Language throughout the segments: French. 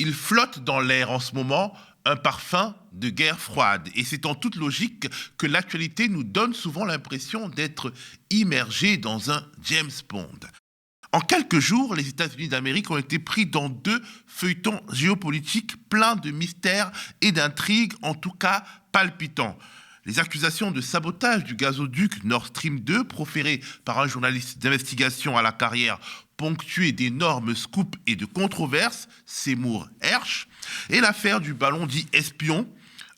Il flotte dans l'air en ce moment un parfum de guerre froide. Et c'est en toute logique que l'actualité nous donne souvent l'impression d'être immergé dans un James Bond. En quelques jours, les États-Unis d'Amérique ont été pris dans deux feuilletons géopolitiques pleins de mystères et d'intrigues, en tout cas palpitants. Les accusations de sabotage du gazoduc Nord Stream 2, proférées par un journaliste d'investigation à la carrière ponctuée d'énormes scoops et de controverses, Seymour Hersh, et l'affaire du ballon dit espion,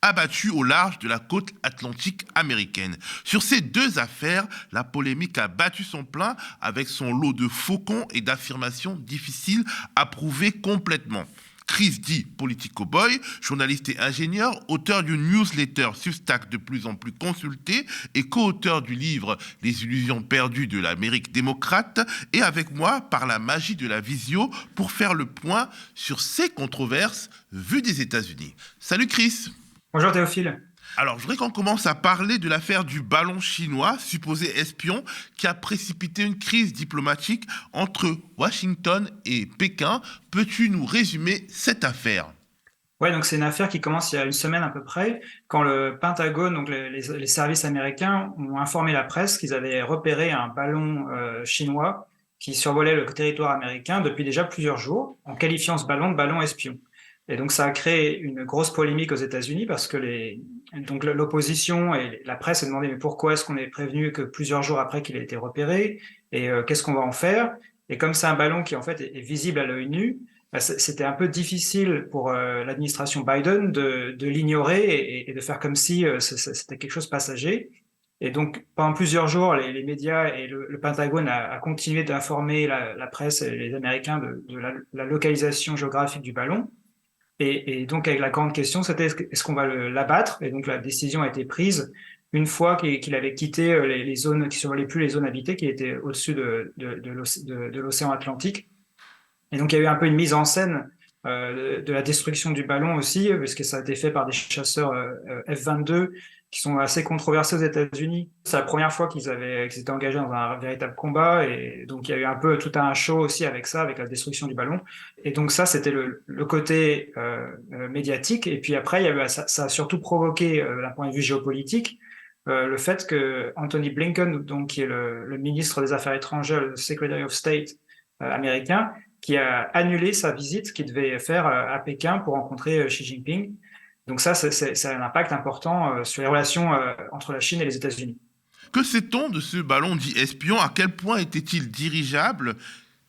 abattu au large de la côte atlantique américaine. Sur ces deux affaires, la polémique a battu son plein avec son lot de faucons et d'affirmations difficiles à prouver complètement. Chris D. Politico Boy, journaliste et ingénieur, auteur d'une newsletter Substack de plus en plus consultée et co-auteur du livre Les illusions perdues de l'Amérique démocrate, est avec moi par la magie de la visio pour faire le point sur ces controverses vues des États-Unis. Salut Chris. Bonjour Théophile. Alors, je voudrais qu'on commence à parler de l'affaire du ballon chinois, supposé espion, qui a précipité une crise diplomatique entre Washington et Pékin. Peux-tu nous résumer cette affaire ? Ouais, donc c'est une affaire qui commence il y a une semaine à peu près, quand le Pentagone, donc les services américains, ont informé la presse qu'ils avaient repéré un ballon chinois qui survolait le territoire américain depuis déjà plusieurs jours, en qualifiant ce ballon de ballon espion. Et donc ça a créé une grosse polémique aux États-Unis parce que donc l'opposition et la presse se demandaient mais pourquoi est-ce qu'on est prévenu que plusieurs jours après qu'il a été repéré et qu'est-ce qu'on va en faire? Et comme c'est un ballon qui en fait est visible à l'œil nu, bah, c'était un peu difficile pour l'administration Biden de l'ignorer et de faire comme si c'était quelque chose de passager. Et donc, pendant plusieurs jours, les médias et le Pentagone a continué d'informer la presse et les Américains de la localisation géographique du ballon. Et donc, avec la grande question, c'était est-ce qu'on va l'abattre? Et donc, la décision a été prise une fois qu'il avait quitté les zones qui ne survolaient plus les zones habitées, qui étaient au-dessus de l'océan Atlantique. Et donc, il y a eu un peu une mise en scène de la destruction du ballon aussi, puisque ça a été fait par des chasseurs F-22 qui sont assez controversés aux États-Unis. C'est la première fois qu'ils étaient engagés dans un véritable combat, et donc il y a eu un peu tout un show aussi avec ça, avec la destruction du ballon. Et donc ça, c'était le côté médiatique. Et puis après, ça a surtout provoqué, d'un point de vue géopolitique, le fait que Anthony Blinken, donc qui est le ministre des Affaires étrangères, le Secretary of State américain, qui a annulé sa visite qu'il devait faire à Pékin pour rencontrer Xi Jinping. Donc ça a un impact important sur les relations entre la Chine et les États-Unis. Que sait-on de ce ballon dit espion ? À quel point était-il dirigeable ?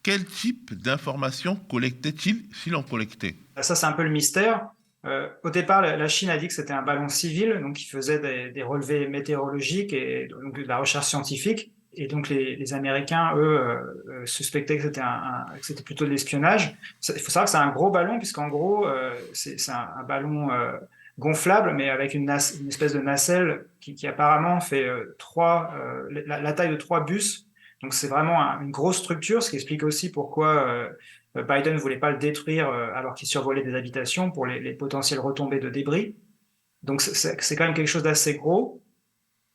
Quel type d'informations collectait-il s'il en collectait ? Ça, c'est un peu le mystère. Au départ, la Chine a dit que c'était un ballon civil, donc qui faisait des relevés météorologiques et donc de la recherche scientifique. Et donc les Américains, eux, suspectaient que c'était plutôt de l'espionnage. Il faut savoir que c'est un gros ballon, puisqu'en gros, c'est un ballon gonflable, mais avec une espèce de nacelle qui apparemment fait la taille de 3 bus. Donc c'est vraiment une grosse structure, ce qui explique aussi pourquoi Biden ne voulait pas le détruire alors qu'il survolait des habitations pour les potentielles retombées de débris. Donc c'est quand même quelque chose d'assez gros.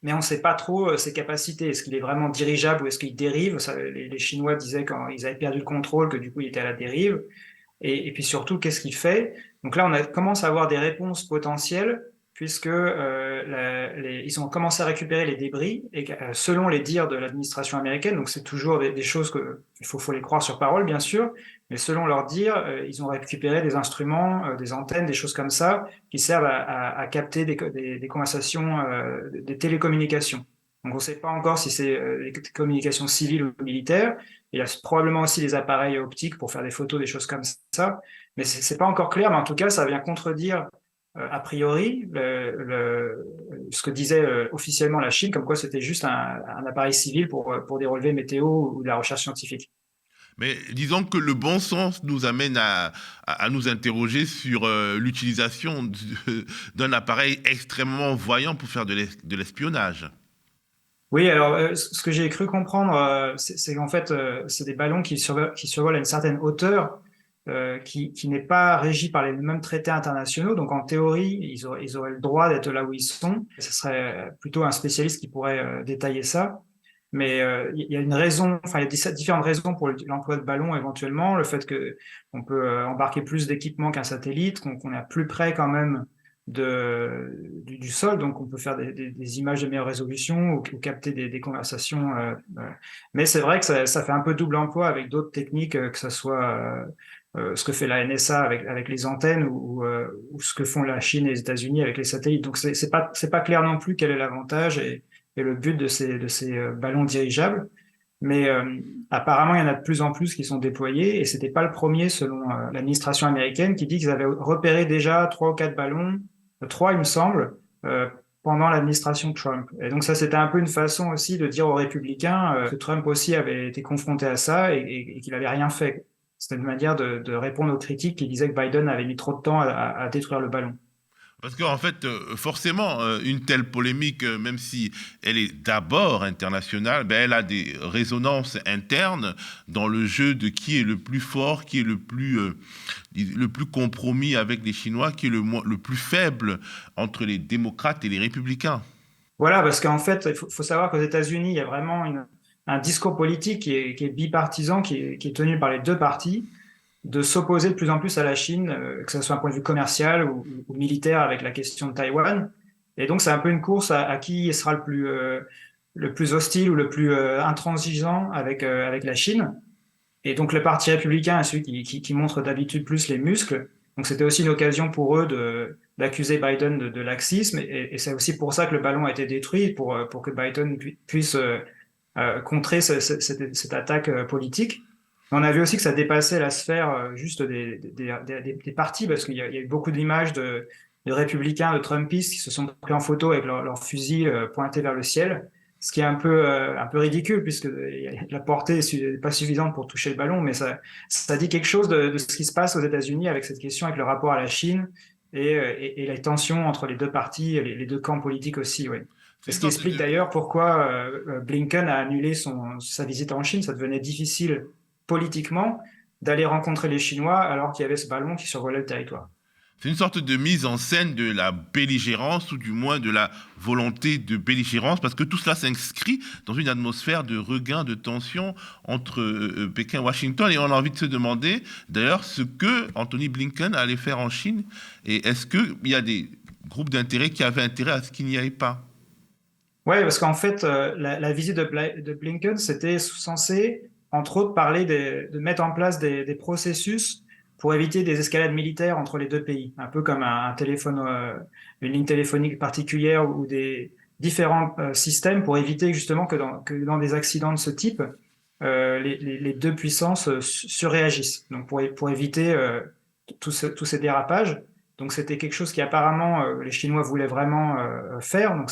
Mais on ne sait pas trop ses capacités. Est-ce qu'il est vraiment dirigeable ou est-ce qu'il dérive? Les Chinois disaient quand ils avaient perdu le contrôle que du coup il était à la dérive. Et puis surtout, qu'est-ce qu'il fait? Donc là, commence à avoir des réponses potentielles puisque ils ont commencé à récupérer les débris et selon les dires de l'administration américaine, donc c'est toujours des choses il faut les croire sur parole bien sûr, mais selon leurs dires, ils ont récupéré des instruments, des antennes, des choses comme ça qui servent à capter des conversations, des télécommunications. Donc on ne sait pas encore si c'est des communications civiles ou militaires. Il y a probablement aussi des appareils optiques pour faire des photos, des choses comme ça, mais c'est pas encore clair. Mais en tout cas, ça vient contredire a priori ce que disait officiellement la Chine, comme quoi c'était juste un appareil civil pour des relevés météo ou de la recherche scientifique. Mais disons que le bon sens nous amène à nous interroger sur l'utilisation d'un appareil extrêmement voyant pour faire de l'espionnage. Oui, alors ce que j'ai cru comprendre, c'est qu'en fait, c'est des ballons qui survolent à une certaine hauteur, qui n'est pas régie par les mêmes traités internationaux. Donc en théorie, ils auraient le droit d'être là où ils sont. Ce serait plutôt un spécialiste qui pourrait détailler ça. Mais il y a une raison, enfin, il y a différentes raisons pour l'emploi de ballons éventuellement. Le fait qu'on peut embarquer plus d'équipements qu'un satellite, qu'on est plus près quand même du sol, donc on peut faire des images de meilleure résolution ou capter des conversations. Mais c'est vrai que ça fait un peu double emploi avec d'autres techniques, que ce soit ce que fait la NSA avec les antennes ou ce que font la Chine et les États-Unis avec les satellites. Donc c'est pas clair non plus quel est l'avantage et le but de ces ballons dirigeables. Mais apparemment, il y en a de plus en plus qui sont déployés et c'était pas le premier selon l'administration américaine qui dit qu'ils avaient repéré déjà 3 ou 4 ballons, trois il me semble, pendant l'administration Trump. Et donc ça, c'était un peu une façon aussi de dire aux républicains que Trump aussi avait été confronté à ça et qu'il avait rien fait. C'était une manière de répondre aux critiques qui disaient que Biden avait mis trop de temps à détruire le ballon. Parce qu'en fait, forcément, une telle polémique, même si elle est d'abord internationale, ben, elle a des résonances internes dans le jeu de qui est le plus fort, qui est le plus compromis avec les Chinois, qui est le plus faible entre les démocrates et les républicains. Voilà, parce qu'en fait, faut savoir qu'aux États-Unis, il y a vraiment un discours politique qui est bipartisan, qui est tenu par les deux partis, de s'opposer de plus en plus à la Chine, que ce soit un point de vue commercial ou militaire avec la question de Taïwan. Et donc, c'est un peu une course à qui sera le plus hostile ou le plus intransigeant avec la Chine. Et donc, le parti républicain est celui qui montre d'habitude plus les muscles. Donc, c'était aussi une occasion pour eux d'accuser Biden de laxisme. Et c'est aussi pour ça que le ballon a été détruit, pour que Biden puisse contrer cette attaque politique. On a vu aussi que ça dépassait la sphère juste des partis, parce qu'il y a eu beaucoup d'images de républicains, de Trumpistes qui se sont pris en photo avec leur fusil pointé vers le ciel, ce qui est un peu ridicule, puisque la portée n'est pas suffisante pour toucher le ballon, mais ça dit quelque chose de ce qui se passe aux États-Unis avec cette question, avec le rapport à la Chine et les tensions entre les deux partis, les deux camps politiques aussi, oui. C'est Et une ce qui sorte explique de... d'ailleurs pourquoi Blinken a annulé sa visite en Chine. Ça devenait difficile politiquement d'aller rencontrer les Chinois alors qu'il y avait ce ballon qui survolait le territoire. C'est une sorte de mise en scène de la belligérance ou du moins de la volonté de belligérance parce que tout cela s'inscrit dans une atmosphère de regain de tension entre Pékin et Washington et on a envie de se demander d'ailleurs ce que Anthony Blinken allait faire en Chine et est-ce qu'il y a des groupes d'intérêt qui avaient intérêt à ce qu'il n'y aille pas. Oui, parce qu'en fait, la visite de Blinken, c'était censé, entre autres, parler de mettre en place des processus pour éviter des escalades militaires entre les deux pays, un peu comme un téléphone, une ligne téléphonique particulière ou des différents systèmes pour éviter justement que dans des accidents de ce type, les deux puissances surréagissent. Donc pour éviter tous ces dérapages. Donc c'était quelque chose qui apparemment les Chinois voulaient vraiment faire. Donc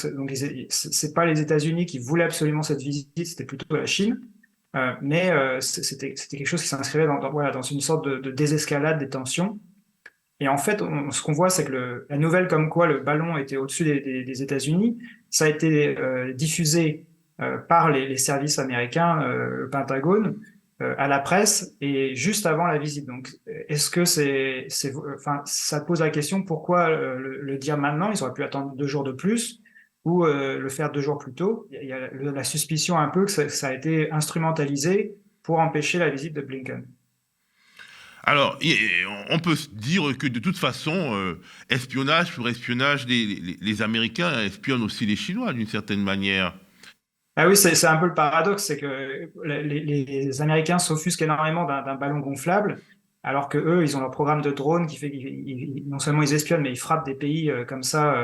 c'est pas les États-Unis qui voulaient absolument cette visite, c'était plutôt la Chine. Mais c'était quelque chose qui s'inscrivait voilà, dans une sorte de désescalade des tensions. Et en fait, ce qu'on voit, c'est que la nouvelle comme quoi le ballon était au-dessus des États-Unis, ça a été diffusé par les services américains, le Pentagone, à la presse et juste avant la visite. Donc, est-ce que enfin, ça pose la question pourquoi le dire maintenant? Ils auraient pu attendre 2 jours de plus ou le faire 2 jours plus tôt. Il y a la suspicion un peu que ça a été instrumentalisé pour empêcher la visite de Blinken. Alors, on peut se dire que de toute façon, espionnage pour espionnage, les Américains espionnent aussi les Chinois d'une certaine manière. Ah oui, c'est un peu le paradoxe, c'est que les Américains s'offusquent énormément d'un ballon gonflable, alors que eux, ils ont leur programme de drone qui fait qu'ils non seulement ils espionnent, mais ils frappent des pays comme ça,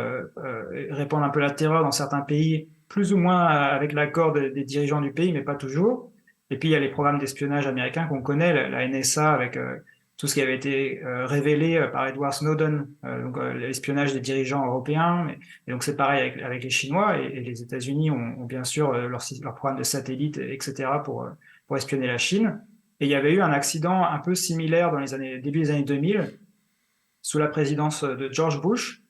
répandent un peu la terreur dans certains pays, plus ou moins avec l'accord des dirigeants du pays, mais pas toujours. Et puis il y a les programmes d'espionnage américains qu'on connaît, la NSA avec tout ce qui avait été révélé par Edward Snowden, donc l'espionnage des dirigeants européens. Et donc c'est pareil avec les Chinois et les États-Unis ont bien sûr leur programme de satellite, etc. Pour espionner la Chine. Et il y avait eu un accident un peu similaire dans début des années 2000, sous la présidence de George Bush,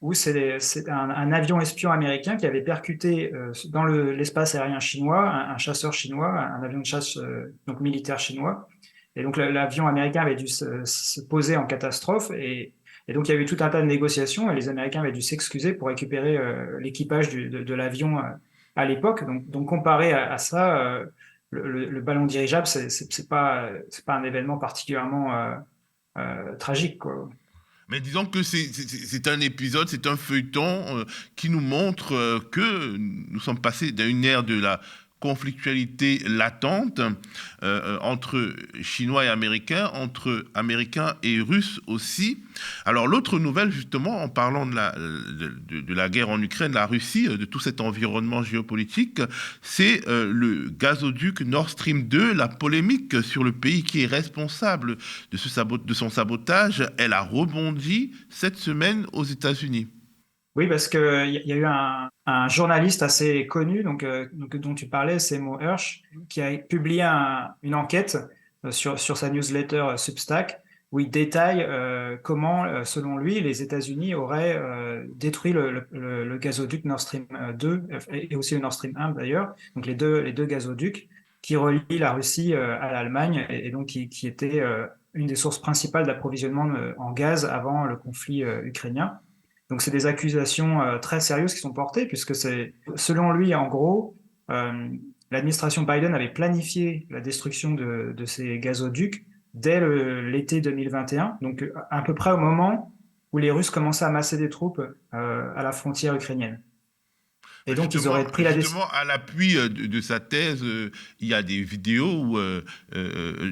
où c'est un avion espion américain qui avait percuté dans l'espace aérien chinois, un chasseur chinois, un avion de chasse donc militaire chinois. Et donc l'avion américain avait dû se poser en catastrophe et donc il y a eu tout un tas de négociations et les Américains avaient dû s'excuser pour récupérer l'équipage de l'avion à l'époque. Donc comparé à ça, le ballon dirigeable, c'est pas un événement particulièrement tragique, quoi. Mais disons que c'est un épisode, c'est un feuilleton qui nous montre que nous sommes passés d'une ère de la conflictualité latente entre Chinois et Américains, entre Américains et Russes aussi. Alors l'autre nouvelle, justement, en parlant de la guerre en Ukraine, la Russie, de tout cet environnement géopolitique, c'est le gazoduc Nord Stream 2, la polémique sur le pays qui est responsable de son sabotage, elle a rebondi cette semaine aux États-Unis. Oui, parce qu'il y a eu un journaliste assez connu, dont tu parlais, Seymour Hersh, qui a publié une enquête sur sa newsletter Substack, où il détaille comment, selon lui, les États-Unis auraient détruit le gazoduc Nord Stream 2 et aussi le Nord Stream 1 d'ailleurs, donc les deux gazoducs qui relient la Russie à l'Allemagne et donc qui étaient une des sources principales d'approvisionnement en gaz avant le conflit ukrainien. Donc, c'est des accusations très sérieuses qui sont portées, puisque selon lui, en gros, euh, l'administration Biden avait planifié la destruction de ces gazoducs dès l'été 2021, donc à peu près au moment où les Russes commençaient à masser des troupes à la frontière ukrainienne. Et donc, ils auraient pris la décision. Justement, à l'appui de sa thèse, il y a des vidéos où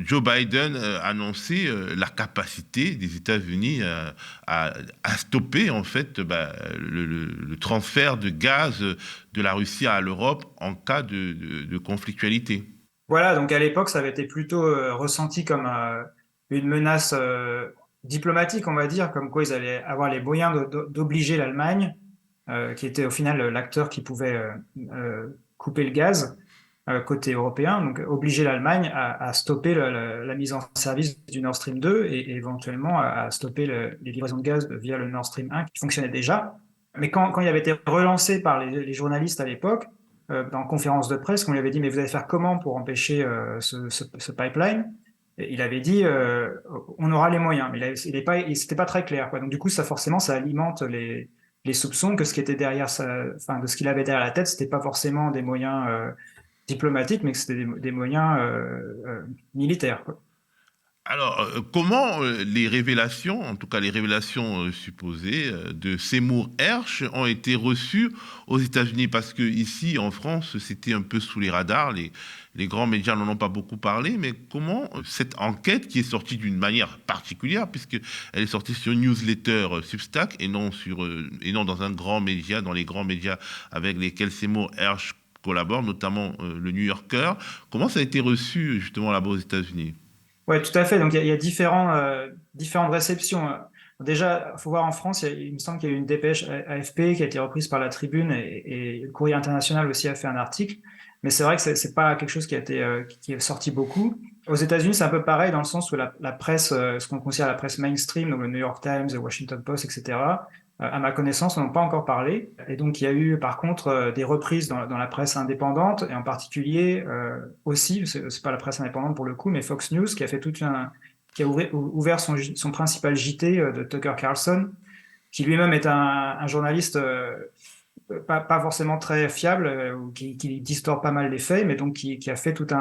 Joe Biden annonçait la capacité des États-Unis à stopper en fait le transfert de gaz de la Russie à l'Europe en cas de conflictualité. Voilà, donc à l'époque, ça avait été plutôt ressenti comme une menace diplomatique, on va dire, comme quoi ils allaient avoir les moyens d'obliger l'Allemagne, qui était au final l'acteur qui pouvait couper le gaz côté européen, donc obliger l'Allemagne à stopper la mise en service du Nord Stream 2 et éventuellement à stopper les livraisons de gaz via le Nord Stream 1 qui fonctionnait déjà. Mais quand il avait été relancé par les journalistes à l'époque, en conférence de presse, qu'on lui avait dit mais vous allez faire comment pour empêcher ce pipeline? Et il avait dit on aura les moyens, mais c'était pas très clair, quoi. Donc du coup ça forcément ça alimente les soupçons que ce qui était derrière enfin de ce qu'il avait derrière la tête, c'était pas forcément des moyens diplomatiques, mais que c'était des moyens militaires, quoi. Alors, comment les révélations, en tout cas les révélations supposées de Seymour Hersh, ont été reçues aux États-Unis? Parce que ici, en France, c'était un peu sous les radars. Les grands médias n'en ont pas beaucoup parlé. Mais comment cette enquête, qui est sortie d'une manière particulière, puisqu'elle est sortie sur une newsletter Substack et non dans un grand média, dans les grands médias avec lesquels Seymour Hersh collabore, notamment le New Yorker, comment ça a été reçu justement là-bas aux États-Unis? Ouais, tout à fait. Donc, il y a différentes réceptions. Déjà, il faut voir en France, il me semble qu'il y a eu une dépêche AFP qui a été reprise par la Tribune et le Courrier international aussi a fait un article. Mais c'est vrai que c'est pas quelque chose qui est sorti beaucoup. Aux États-Unis, c'est un peu pareil dans le sens où la presse, ce qu'on considère la presse mainstream, donc le New York Times, le Washington Post, etc., à ma connaissance, n'en ont pas encore parlé. Et donc, il y a eu, par contre, des reprises dans la presse indépendante, et en particulier aussi, c'est pas la presse indépendante pour le coup, mais Fox News, qui a ouvert son principal JT de Tucker Carlson, qui lui-même est un journaliste pas forcément très fiable, ou qui distord pas mal les faits, mais donc qui a fait toute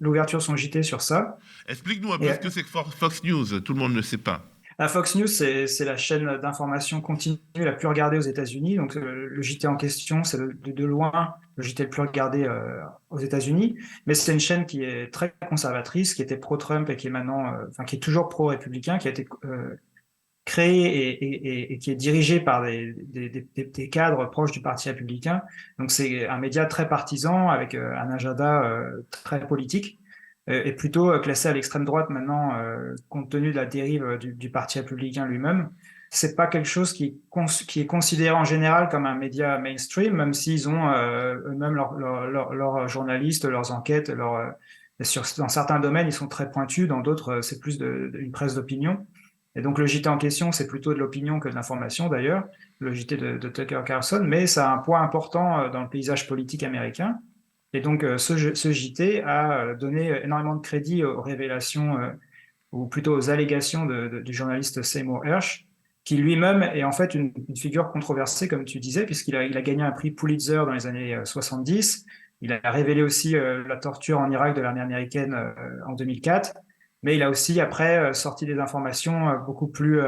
l'ouverture de son JT sur ça. Explique-nous un Et peu ce que c'est que Fox News, tout le monde ne sait pas. la Fox News, c'est la chaîne d'information continue la plus regardée aux États-Unis. Donc, le JT en question, c'est de loin le JT le plus regardé aux États-Unis. Mais c'est une chaîne qui est très conservatrice, qui était pro-Trump et qui est maintenant, enfin, qui est toujours pro-républicain, qui a été créée et qui est dirigée par des cadres proches du Parti républicain. Donc, c'est un média très partisan avec un agenda très politique et plutôt classé à l'extrême droite maintenant, compte tenu de la dérive du Parti républicain lui-même. C'est pas quelque chose qui est considéré en général comme un média mainstream, même s'ils ont eux-mêmes leurs journalistes, leurs enquêtes, dans certains domaines, ils sont très pointus, dans d'autres, c'est plus une presse d'opinion. Et donc le JT en question, c'est plutôt de l'opinion que de l'information d'ailleurs, le JT de Tucker Carlson, mais ça a un poids important dans le paysage politique américain. Et donc, ce JT a donné énormément de crédit aux révélations, ou plutôt aux allégations du journaliste Seymour Hersh. qui lui-même est en fait une figure controversée, comme tu disais, il a gagné un prix Pulitzer dans les années 70. Il a révélé aussi la torture en Irak de l'armée américaine en 2004. Mais il a aussi, après, sorti des informations beaucoup plus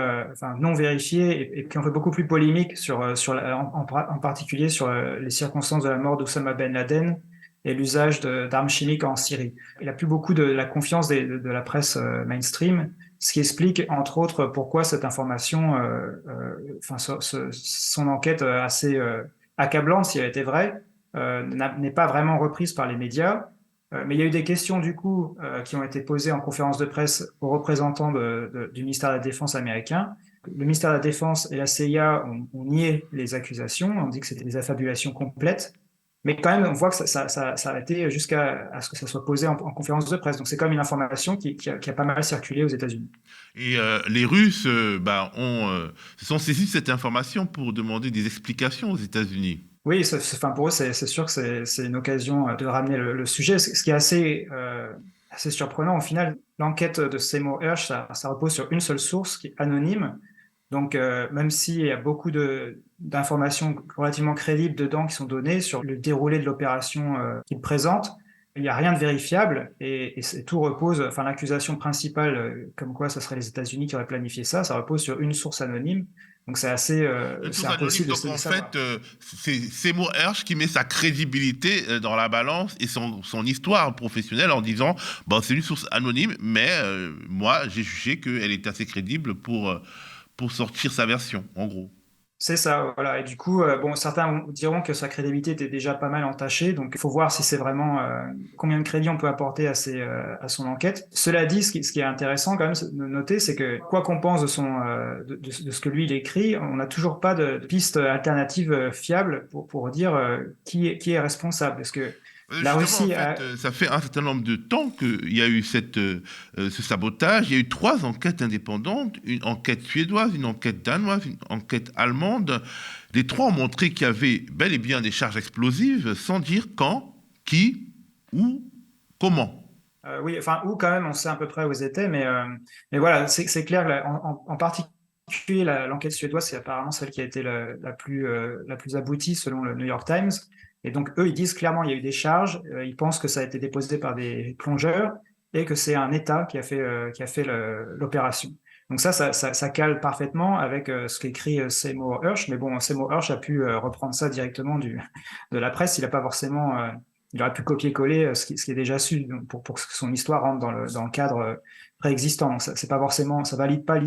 non vérifiées et qui ont fait beaucoup plus polémique en particulier sur les circonstances de la mort d'Osama Ben Laden et l'usage d'armes chimiques en Syrie. Il n'a plus beaucoup de la confiance de la presse mainstream, ce qui explique, entre autres, pourquoi cette information, son enquête assez accablante, si elle était vraie, n'est pas vraiment reprise par les médias. Mais il y a eu des questions, du coup, qui ont été posées en conférence de presse aux représentants du ministère de la Défense américain. Le ministère de la Défense et la CIA ont nié les accusations, on dit que c'était des affabulations complètes. Mais quand même, on voit que ça a été jusqu'à ce que ça soit posé en conférence de presse. Donc c'est quand même une information qui a pas mal circulé aux États-Unis. Et les Russes se sont saisis de cette information pour demander des explications aux États-Unis. Oui, pour eux, c'est sûr que c'est une occasion de ramener le sujet. Ce qui est assez surprenant, au final, l'enquête de Seymour Hersh, ça repose sur une seule source qui est anonyme. Donc, même s'il y a beaucoup d'informations relativement crédibles dedans qui sont données sur le déroulé de l'opération qu'il présente, il n'y a rien de vérifiable et tout repose, enfin, l'accusation principale, comme quoi ce serait les États-Unis qui auraient planifié ça, ça repose sur une source anonyme. Donc, Une c'est source anonyme, impossible donc de en savoir. fait, c'est Seymour Hersh qui met sa crédibilité dans la balance et son histoire professionnelle en disant, bon, c'est une source anonyme, mais moi, j'ai jugé qu'elle est assez crédible pour sortir sa version, en gros. C'est ça, voilà. Et du coup, certains diront que sa crédibilité était déjà pas mal entachée, donc il faut voir si c'est vraiment combien de crédit on peut apporter à son enquête. Cela dit, ce qui est intéressant quand même de noter, c'est que quoi qu'on pense de ce que lui il écrit, on n'a toujours pas de piste alternative fiable pour dire qui est responsable. Parce que la Justement, en Russie fait, a, ça fait un certain nombre de temps qu'il y a eu ce sabotage. Il y a eu 3 enquêtes indépendantes, une enquête suédoise, une enquête danoise, une enquête allemande. Les 3 ont montré qu'il y avait bel et bien des charges explosives, sans dire quand, qui, où, comment. Oui, enfin, où quand même, on sait à peu près où ils étaient, mais voilà, c'est clair que en particulier, l'enquête suédoise, c'est apparemment celle qui a été la plus aboutie selon le New York Times. Et donc, eux, ils disent clairement il y a eu des charges, ils pensent que ça a été déposé par des plongeurs et que c'est un État qui a fait l'opération. Donc ça cale parfaitement avec ce qu'écrit Seymour Hersh, mais bon, Seymour Hersh a pu reprendre ça directement de la presse, il n'a pas forcément il aurait pu copier-coller ce qui est déjà su donc pour que son histoire rentre dans le cadre préexistant. Donc c'est pas forcément, ça valide pas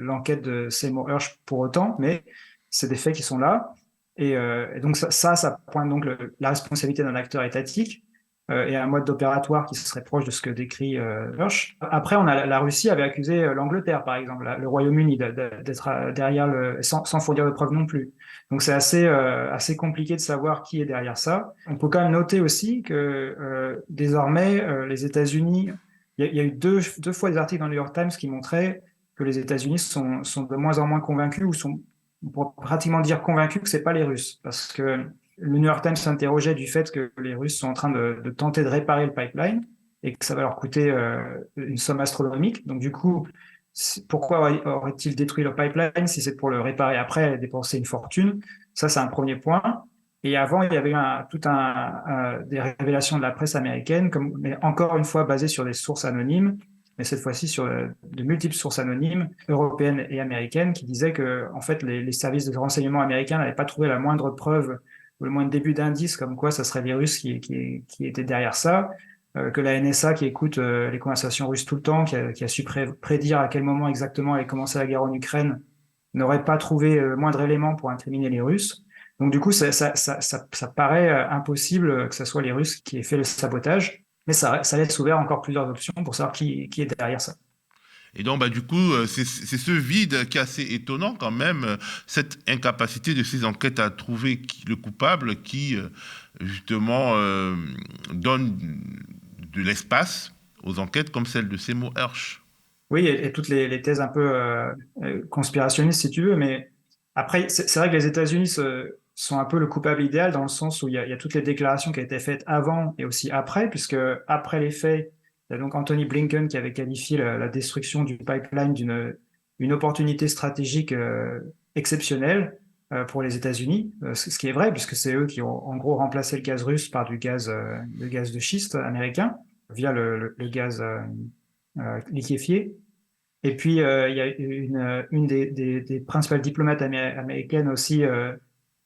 l'enquête de Seymour Hersh pour autant, mais c'est des faits qui sont là. Et donc ça pointe donc la responsabilité d'un acteur étatique et un mode opératoire qui serait proche de ce que décrit Hirsch. Après, la Russie avait accusé l'Angleterre, par exemple, le Royaume-Uni, d'être derrière sans fournir de preuves non plus. Donc c'est assez compliqué de savoir qui est derrière ça. On peut quand même noter aussi que désormais, les États-Unis, il y a eu deux fois des articles dans le New York Times qui montraient que les États-Unis sont de moins en moins convaincus ou on pourrait pratiquement dire convaincus que c'est pas les Russes, parce que le New York Times s'interrogeait du fait que les Russes sont en train de tenter de réparer le pipeline et que ça va leur coûter une somme astronomique. Donc du coup, pourquoi aurait-il détruit le pipeline si c'est pour le réparer après et dépenser une fortune? Ça, c'est un premier point. Et avant, il y avait eu des révélations de la presse américaine, mais encore une fois basées sur des sources anonymes, mais cette fois-ci sur de multiples sources anonymes, européennes et américaines, qui disaient que en fait, les services de renseignement américains n'avaient pas trouvé la moindre preuve ou le moins de début d'indice comme quoi ça serait les Russes qui étaient derrière ça, que la NSA qui écoute les conversations russes tout le temps, qui a su prédire à quel moment exactement allait commencer la guerre en Ukraine, n'aurait pas trouvé le moindre élément pour incriminer les Russes. Donc du coup, ça paraît impossible que ce soit les Russes qui aient fait le sabotage, mais ça laisse ouvert encore plusieurs options pour savoir qui est derrière ça. Et donc, bah, du coup, c'est ce vide qui est assez étonnant quand même, cette incapacité de ces enquêtes à trouver le coupable qui, justement, donne de l'espace aux enquêtes comme celle de Seymour Hersh. Oui, et toutes les thèses un peu conspirationnistes, si tu veux, mais après, c'est vrai que les États-Unis sont un peu le coupable idéal dans le sens où il y a toutes les déclarations qui ont été faites avant et aussi après, puisque après les faits, il y a donc Anthony Blinken qui avait qualifié la destruction du pipeline une opportunité stratégique exceptionnelle pour les États-Unis, ce qui est vrai, puisque c'est eux qui ont en gros remplacé le gaz russe par le gaz de schiste américain, via le gaz liquéfié. Et puis, il y a une des principales diplomates américaines aussi,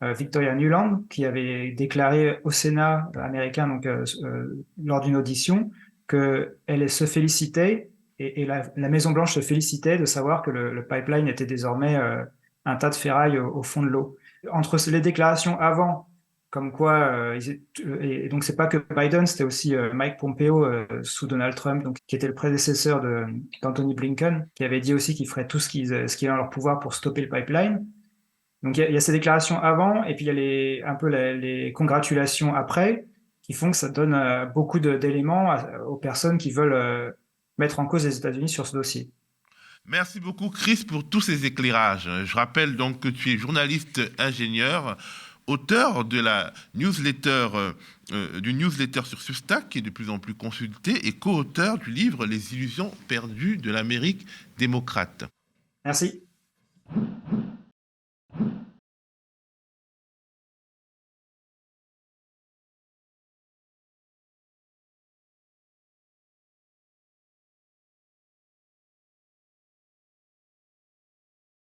Victoria Nuland, qui avait déclaré au Sénat américain, donc, lors d'une audition, qu'elle se félicitait, et la Maison-Blanche se félicitait de savoir que le pipeline était désormais un tas de ferraille au fond de l'eau. Entre les déclarations avant, comme quoi, et donc c'est pas que Biden, c'était aussi Mike Pompeo sous Donald Trump, donc, qui était le prédécesseur d'Anthony Blinken, qui avait dit aussi qu'il ferait tout ce qui est en leur pouvoir pour stopper le pipeline. Donc il y a ces déclarations avant, et puis il y a un peu les congratulations après, qui font que ça donne beaucoup d'éléments aux personnes qui veulent mettre en cause les États-Unis sur ce dossier. Merci beaucoup, Chris, pour tous ces éclairages. Je rappelle donc que tu es journaliste ingénieur, auteur de la newsletter, du newsletter sur Substack, qui est de plus en plus consulté, et co-auteur du livre Les illusions perdues de l'Amérique démocrate. Merci.